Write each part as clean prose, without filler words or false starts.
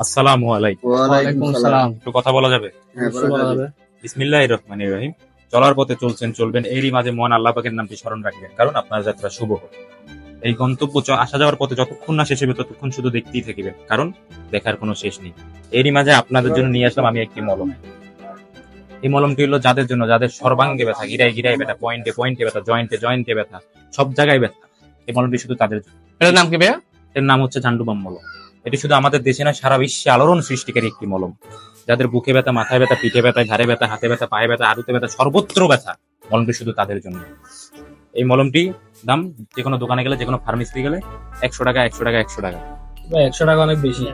আসসালামু আলাইকুম। ওয়ালাইকুম আসসালাম। একটু কথা বলা যাবে? বলা যাবে। বিসমিল্লাহির রহমানির রহিম। চলার পথে চলছেন, চলবেন, এরই মাঝে মহান আল্লাহ পাকের নামটি স্মরণ রাখবেন, কারণ আপনার যাত্রা শুভ হোক। এই গন্তব্য আসা যাওয়ার পথে যতক্ষণ না শেষ হবে ততক্ষণ শুধু দেখতেই থাকবেন, কারণ দেখার কোনো শেষ নেই। এরই মাঝে আপনাদের জন্য নিয়ে আসলাম আমি একটি মলম। এই মলমটি হলো যাদের জন্য, যাদের সর্বাঙ্গে ব্যথা, গিরায় গিরায় ব্যথা, পয়েন্টে পয়েন্টে ব্যথা, জয়েন্টে জয়েন্টে ব্যথা, সব জায়গায় ব্যথা। এই মলমটি শুধু তাদের জন্য। এটার নাম কি ভাইয়া? এর নাম হচ্ছে ঝান্ডুবাম মলম। এটি শুধু আমাদের দেশে নয়, সারা বিশ্বে আলোড়ন সৃষ্টিকারী একটি মলম। যাদের বুকে ব্যথা, মাথায় ব্যথা, পিঠে ব্যথা, ঘাড়ে ব্যথা, হাতে ব্যথা, পায়ে ব্যথা, আড়ুতে ব্যথা, সর্বত্র ব্যথা, মলমটি শুধু তাদের জন্য। এই মলমটি দাম যে কোনো দোকানে গেলে, যে কোনো ফার্মেসিতে গেলে 100 টাকা, 100 টাকা, 100 টাকা। 100 টাকা অনেক বেশি।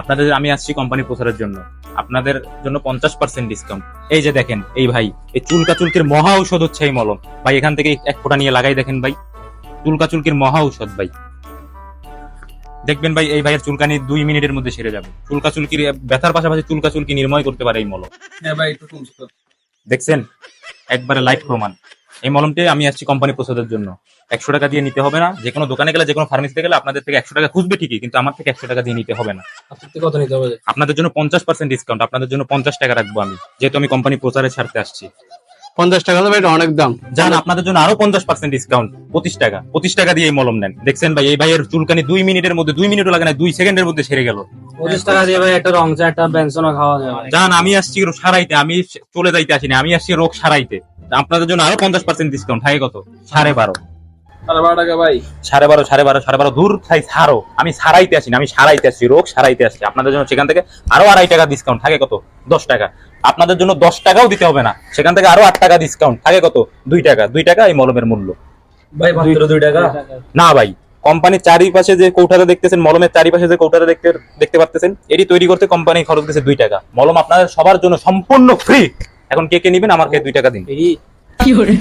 আপনাদের আমি আসছি কোম্পানি প্রচারের জন্য, আপনাদের জন্য 50% ডিসকাউন্ট। এই যে দেখেন, এই ভাই, এই চুলকাচুলকির মহা ঔষধ হচ্ছে এই মলম। ভাই এখান থেকে এক ফোঁটা নিয়ে লাগাই দেখেন ভাই, চুলকাচুলকির মহা ঔষধ ভাই। দেখবেন ভাই, এই ভাইয়ের চুলকানি 2 মিনিটের মধ্যে সেরে যাবে। চুলকাচুলকির ব্যথার পাশাপাশি চুলকাচুলকি নির্ময় করতে পারে এই মলম। হ্যাঁ ভাই, একটু কমছে তো। দেখছেন, একবারে লাইভ প্রমাণ। এই মলমটি আমি আসছি কোম্পানি প্রচারের জন্য। 100 টাকা দিয়ে নিতে হবে না। যে কোনো দোকানে গেলে, যে কোনো ফার্মেসিতে গেলে আপনাদের থেকে 100 টাকা খুঁজবে ঠিকই, কিন্তু আমার থেকে 100 টাকা দিয়ে নিতে হবে না। আপনার থেকে কত নিতে হবে? আপনাদের জন্য 50% ডিসকাউন্ট। আপনাদের জন্য 50 টাকা রাখবো আমি, যেহেতু আমি কোম্পানি প্রচারে ছাড়তে আসছি। 50 টাকা তো ভাই, এটা অনেক দাম। জান, আপনাদের জন্য আরো 50% ডিসকাউন্ট, 25 টাকা। 25 টাকা দিয়ে এই মলম নেন। দেখছেন ভাই, এই ভাইয়ের চুলকানি 2 মিনিটের মধ্যে, 2 মিনিটও লাগে না, 2 সেকেন্ডের মধ্যে সেরে গেল। 25 টাকা দিয়ে ভাই একটা রং চা, একটা বেনসনও খাওয়া যায়। জান, আমি আসছি রোগ সারাইতে, আমি চলে যাইতে আসিনি, আমি আসছি রোগ সারাইতে। আপনাদের জন্য আরো 50% ডিসকাউন্ট। থাকে কত? 12.5 টাকা ভাই। 12.5 দূর খাই ছাড়ো। আমি সারাইতে আসিনি, আমি সারাইতে আসছি, রোগ সারাইতে আসছি। আপনাদের জন্য সেখান থেকে আরো 2.5 টাকা ডিসকাউন্ট। থাকে কত? 10 টাকা। আপনাদের জন্য 10 টাকাও দিতে হবে না, সেখান থেকে আরো 8 টাকা ডিসকাউন্ট। থাকে কত? 2 টাকা। 2 টাকা এই মলমের মূল্য। ভাই মাত্র 2 টাকা? না ভাই, কোম্পানির চারিপাশে যে কৌটাটা দেখতেছেন, মলমের চারিপাশে যে কৌটাটা দেখতে পাচ্ছেন, এটি তৈরি করতে কোম্পানি খরচ দিয়েছে 2 টাকা। মলম আপনাদের সবার জন্য সম্পূর্ণ ফ্রি। এখন কে কে নেবেন আমাকে 2 টাকা দিন। কি করে?